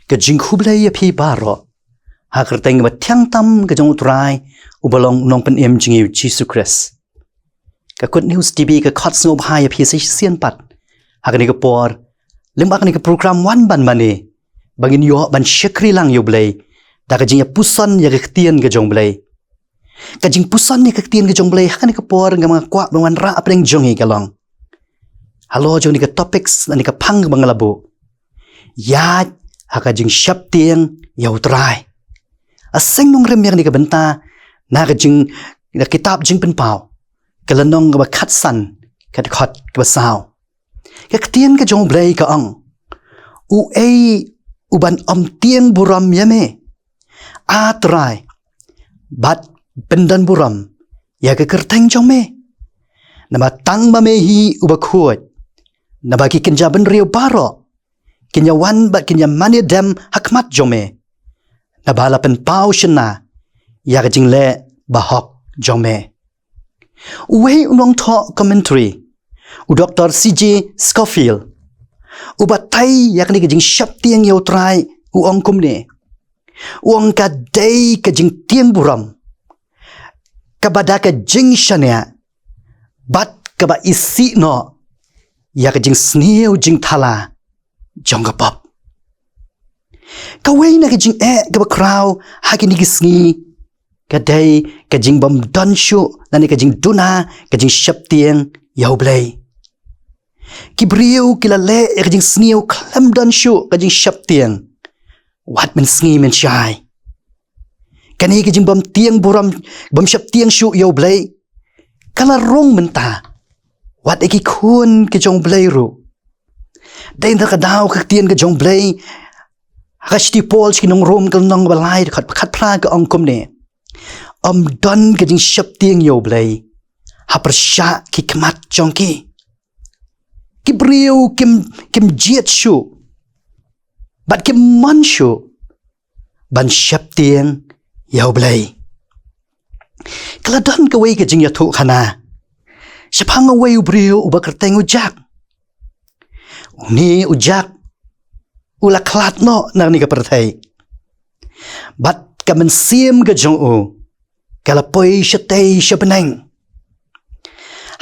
ke Jinghublei api baro ha kyrteng ba tiang tam ke jong Trai u balong nong pen em jingi Jesus Christ ka kut news TV ke khot sngewbha api sian pat ha ke ni ke por lembak ni ke program wan ban mane bangin yo ban syakri lang U Blei da ke jingiapuson ya Ka Ktien ke jong Blei ka jingpuson ni Ka Ktien ke jong Blei ha ke ni ke por ngam kwa bangan ra apeng jongi kalong halo jong ni ke topics ni ke phang bangalabu Iaid haka Jingsheptieng ya Trai aseng nong rem yang ni ke bynta na ke kitab Jingpynpaw ke lenong ke khatsan ke khot ke sao Ka Ktien ke jong Blei ka ong u uban tieng buram yame a Trai bat bendan buram ya ke kyrteng jong me nama tang ba me hi ubakhuat na bagi kinja ben rio baro kinya wan ba kinya mani dem hakmat jome na bala pen pau shna ya ga jingle bahok jome uwe unong tho commentary u Dr. C.J. Scofield u batai ya ni Jingsheptieng ya Trai u ongkum ne uang ka dei ka jing tieng buram ka bada ka jing shania bat ka ba isi no ya ka jing sneu jing thala jong ka pop ka wei na ka jing ka ba kraw ha ki ni gisngi ka dei ka jing bam dan shu na ni ka jing duna ka jing Jingsheptieng ya Blei ki briu ki la le ka jing sneu klam dan shu ka jing Jingsheptieng wat men sngi men shai ka ni ka jing bam tieng buram bam Jingsheptieng shu ya Blei kala rong menta wat eki kun ke jong Blei ru dai da ka daw Ka Ktien ke jong Blei hasti pol ki nong rom kal nong balai khat phra ka ongkom ne don ke Jingsheptieng ya Blei ha persha ki kmat jong ki briu kim jiet shu bat kim man shu ban Jingsheptieng ya Blei kala don ka wei ke jing ya thu khana Shapang away ubriu uba kyrteng ujak. Ni ujak ula klat no nang ni ka perthai. Bat ka men sim ka jong u. Kala poi shatei shabeneng.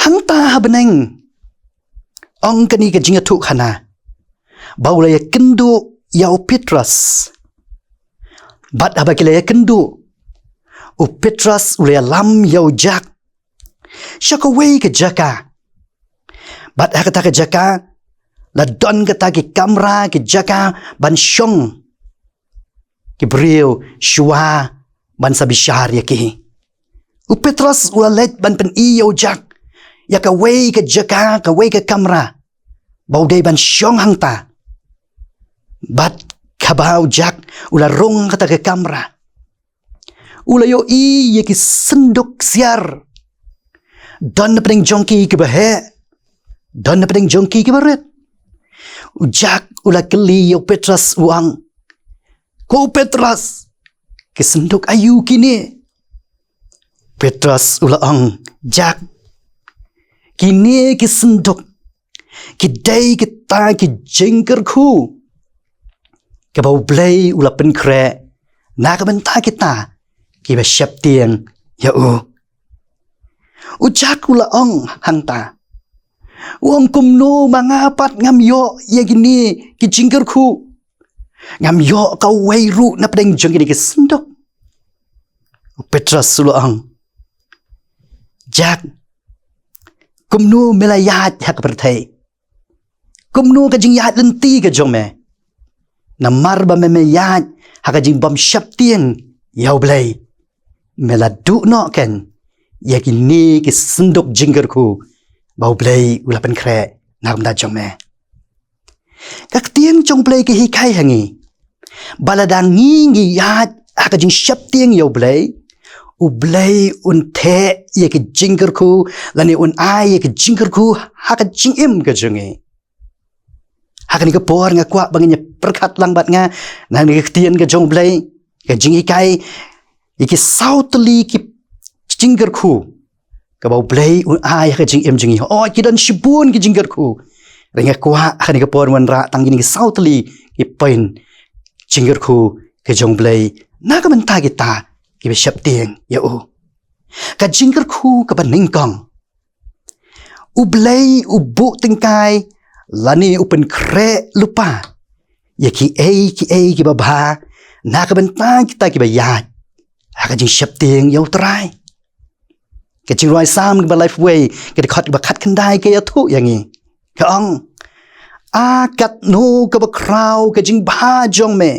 Hang ta habeneng. Ong ka ni ka jinga tu khana. Baula ya kendu ya Petrus. Bat habakila ya kendu. Petrus ula ya lam ya ujak. Shaka wei ke jaka. Bat hakata ke jaka. La don kata ke kamera ke jaka ban syong. Ke beriu shua ban sabishar ya ke. Petrus ula let ban pen i ya ujak. Ya ka wei ke jaka ka wei ke kamera. Bau dei ban syong hang ta. Bat kabau jak ula rong kata ke kamera. Ula yo i ya ki senduk siar. Don na pedeng jongki ke bahe. Don na pedeng jongki ke baret. Ujak ula keli yo Petrus uang. Ko Petrus. Kesenduk ayu kini. Petrus ula ang. Jak. Kini kesenduk. Kidai kita ki jengkerku. Kabau Blei ula penkre. Na kabenta kita. Kiba Jingsheptieng ya u. Ujak ula ong hangta. Uang kumno mangapat ngam yo ya gini ki jingkerku. Ngam yo kau weiru na pedeng jong gini ki sendok. Petrus ula ong. Jak. Kumno melayat hak pertai. Kumno ka jing yat lenti ka jong me. Namar ba me yat hak jing bam Jingsheptieng ya Blei. Meladu no ken. Ya kini ki senduk jingkerku bau Blei ula penkre nak mda jong me. Ka Ktien jong Blei ki hikai hangi. Baladang ngi yat haka Jingsheptieng ya Blei. U Blei un the ya ki jingkerku lani un ai ya ki jingkerku haka jingim ka jongi. Haka ni ka por nga kwa banginya perkat lang bat nga nang ni Ka Ktien ka jong Blei ka jing hikai iki sautli ki jingkerku kabau Blei un ai ka jing em jingi oh ki dan shibun ki jingkerku ringa kwa hani ka por man ra tang ni sautli ki point kyrkhu ke jong blei na ka bynta kita ki Jingsheptieng ya u ka kyrkhu ka baningkong U Blei u bu tingkai lani upen kre lupa ya ki babha na ka bynta kita ki Iaid ka Jingsheptieng ya Trai ka jingduwai sam ka life way ka khot ba khat khandai ke ya thu yang ni ka ong a kat no ka ba kraw ka jingbha jong me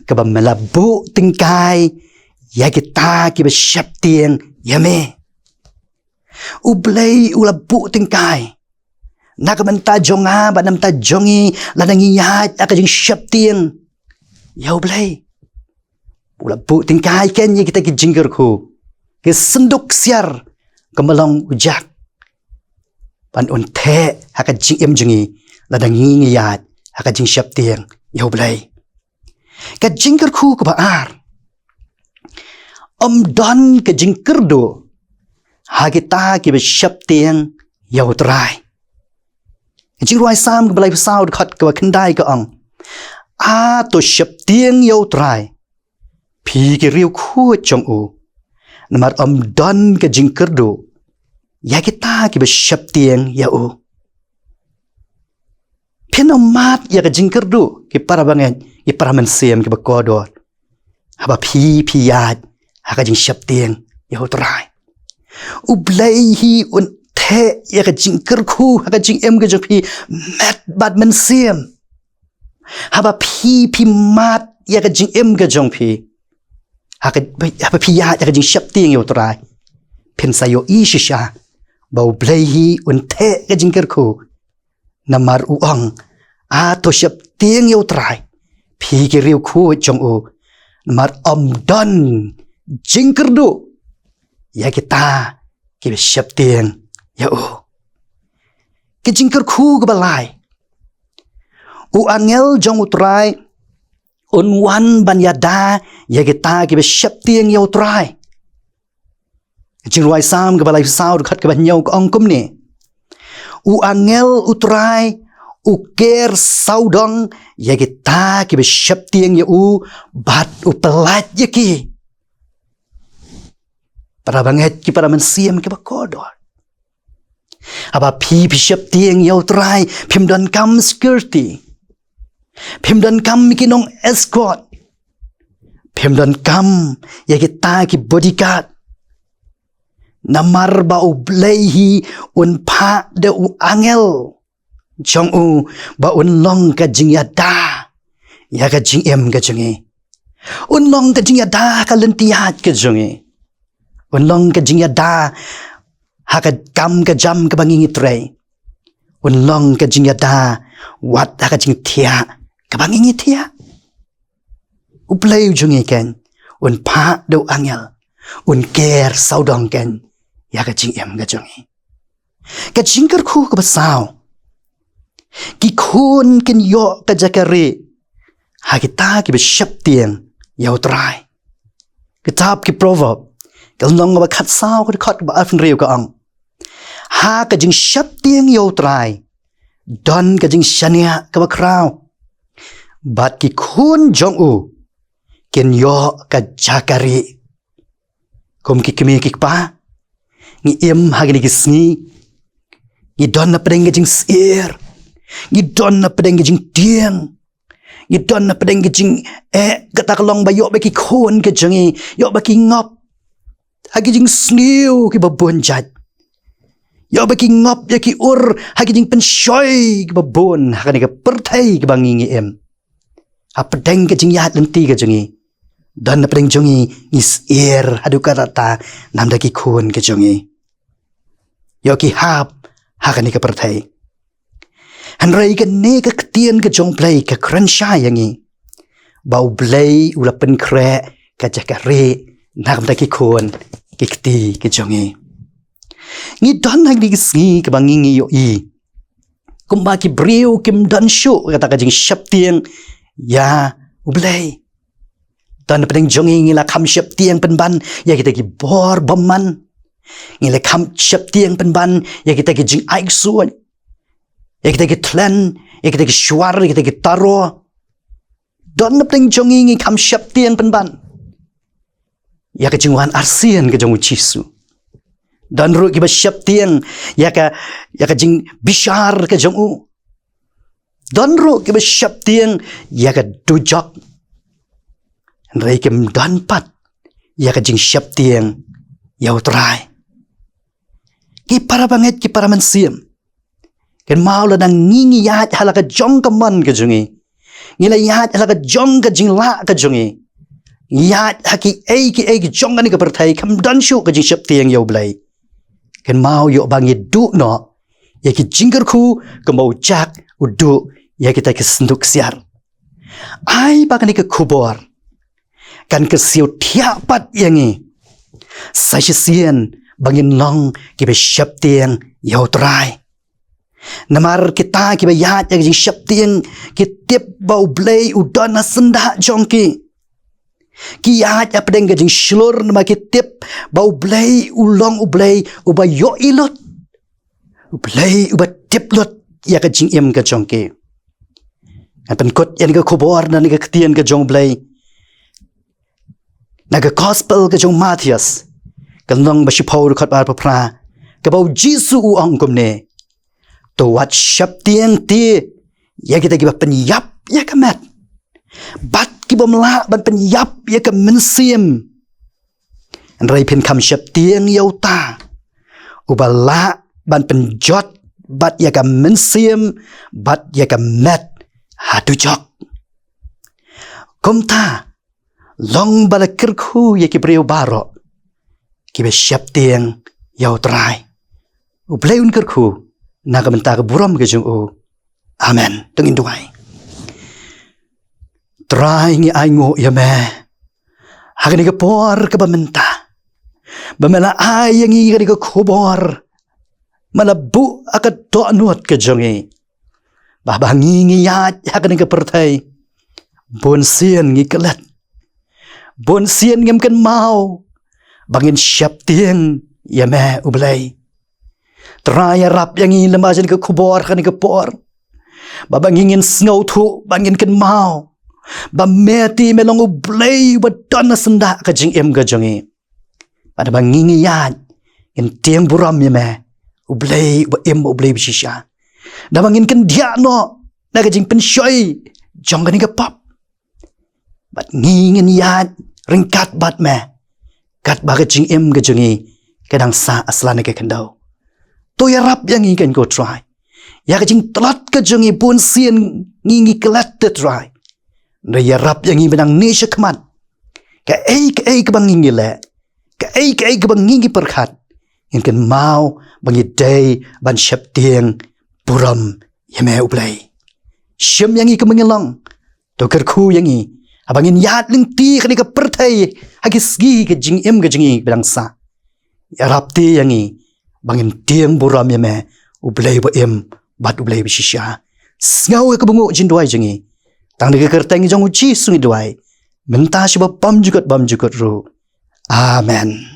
ka ba melabu tingkai ya kita ki Jingsheptieng ya me U Blei u labu tingkai na ka bynta jonga ba nam ta jongi lanangi Iaid ka Jingsheptieng ya U Blei u labu tingkai ken ya kita ki kyrkhu ke senduk siar kemelong ujak pan unte haka jingi ladangi Iaid haka Jingsheptieng ya U Blei ka kyrkhu ka baar don ka jingkerdo hagita ki Jingsheptieng ya Trai jingduwai sam ka balai pasau khat ka khandai ka ong a to Jingsheptieng ya Trai pi ki riu khu chong u namar don ka jingkerdo ya kita ki Jingsheptieng ya u pinomat ya ka jingkerdo ki parabangan ki paramensiam ki bakodor haba pi Iaid haka Jingsheptieng ya Trai U Blei hi un the ya ka kyrkhu haka Jingp mat bad mensiam haba pi mat ya ka Jingp haka Iaid ya ka Jingsheptieng ya Trai pin sayo ishisha ba U Blei hi un the ka kyrkhu namar uang a to Jingsheptieng ya Trai pi ki riu khu chong u namar don jingkerdo ya kita ki Jingsheptieng ya u ki kyrkhu ka balai u angel jong U Trai un wan ban yada ya kita ki Jingsheptieng ya Trai jingduwai sam ka balai sau khat ka banyau ka ongkum ni u angel U Trai u ker saudong ya kita ki Jingsheptieng ya u bat u pelat ya ki para banget ki para mensiam ki bakodor aba pi Jingsheptieng ya Trai pim dan kam security pim dan kam ki nong escort pim dan kam ya kita ki bodyguard namar ba U Blei hi un pa de u angel jong u ba un long ka jingiada ya ka jingm ka jongi un long ka jingiada ka lentiat ka jongi un long ka jingiada haka kam ka jam ka bangingi Trai un long ka jingiada wat haka Jingthia ka bangingi thia U Blei jongi ken un pa do angel un ker saudong ken ya ka jingm ka jongi ka kyrkhu ka basau ki khun ken yo ka jakare hagita ki Jingsheptieng ya Trai kitab ki proverb ka long ba khat sao ka khat ba afn riu ka ang ha ka Jingsheptieng ya Trai don ka Jingshania ka ba kraw bat ki khun jong u ken yo ka jakare kom ki kemi ki pa ni hagini ki sngi ni don na pedeng Jingsir ni don na pedeng Jingtieng ni don na pedeng kata kalong ba yo ba ki khon ke jangi yo ba ki ngop hagi Jingsniu ki babon jat yo ba ki ngop ya ki ur hagi Jingpynpaw ki babon hagani ka perthai ki bangingi ha pedeng ke Iaid lenti ke jangi don na pedeng jangi isir hadu karata namda ki khon ke jangi yo ki hap hagani ka perthai hanrai ka ne ka ktien ka jong Blei ka kransha yangi bau Blei ula pen kre ka jakare nam da ki khon ki kti ki jongi ngi don hang di sngi ka bangingi yo I kumba ki brio kim don shu kata ka Jingsheptieng ya U Blei don pedeng jongi ngi la kham Jingsheptieng penban ya kita ki bor baman ngi la kham Jingsheptieng penban ya kita ki jing aik suan ya kita ki tlen ya kita ki shwar ya kita ki taro don pling jongi ngi Jingsheptieng penban ya ka jingwan arsian ka jong chisu don ru ki ba Jingsheptieng ya ka jing bishar ka jong u don ru ki ba Jingsheptieng ya ka dujok rei kem don pat ya ka Jingsheptieng ya Trai ki para banget ki para mansiem ken mau la dang ngingi Iaid hala ka jong ka man ka jongi ngila Iaid hala ka jong ka jingla ka jongi Iaid haki ki jong ani ka pertai kam dan shu ka Jingsheptieng ya U Blei ken mau yo bangi du no ya ki jingkyrkhu ka mau jak udu ya kita ke senduk siar ai bakani ka kubor kan ke siu tiapat yangi sai sien bangin long ki be Jingsheptieng ya Trai namar kita ki be Iaid ya Jingsheptieng ki tip bau Blei udana senda jongki ki Iaid ya pedeng ka Jingsheptieng nama ki tip bau Blei ulong U Blei uba yo ilot U Blei uba tip lot ya ka jingim ka jongki apan kot ya ni ka kubor na ni ka Ktien ka jong Blei na ka gospel ka jong Matthias kalong ba sipaw kot par pra ka bau Jisu u angkum ne to wat Jingsheptieng ti ya kita ki ba penyap ya ka mat bat ki ba mla ban penyap ya ka mensim rai pin kam Jingsheptieng ya ta ubala ban penjot bat ya ka mensim bat ya ka mat hadujok komta long bala kyrkhu ya ki breu baro ki be Jingsheptieng ya Trai U Blei Un kyrkhu naga bynta ka buram ka jong u amen tengin duai Trai ngi aingo ya me hagani ka por ka bamenta bamela ay ngi ka ka kubor malabu akat to anuat ka jongi babangi ngi Iaid hagani ka pertai bonsian ngi kelat bonsian ngem kan mau bangin Jingsheptieng ya me U Blei Trai rap yang ingin lemajan ke kubor kan ke por babang ingin sngau tu bangin kan mau bameti melong U Blei badana senda ka jingim ka jongi pada bangingi Iaid in tiang buram ya me U Blei ba U Blei bisisha da bangin kan dia no na ka jingpynpaw jong kan ke pop bat ngingin Iaid ringkat bat me kat ba ka jingim ka jongi kadang sa aslan ke kendau to ya rap yang ingin ko Trai ya ka jing telat ka jongi pun sien ngingi kelat te Trai na ya rap yang ingin benang nisha kemat ka bang ngingi le ka bang ngingi perkat ingin mau bangi day ban Jingsheptieng buram yame U Blei syem yang ingin mengelong to kyrkhu yang ingin abangin Iaid ling ti kani ka pertai hagi sgi ka jingim ka jingi benang sa ya rap ti yang ingin bangin tiang buram ya me U Blei ba bat U Blei bisisha sngau ka bungu jingduwai jingi tang de kyrteng jong uci sungi duai menta siba bam jukot ru amen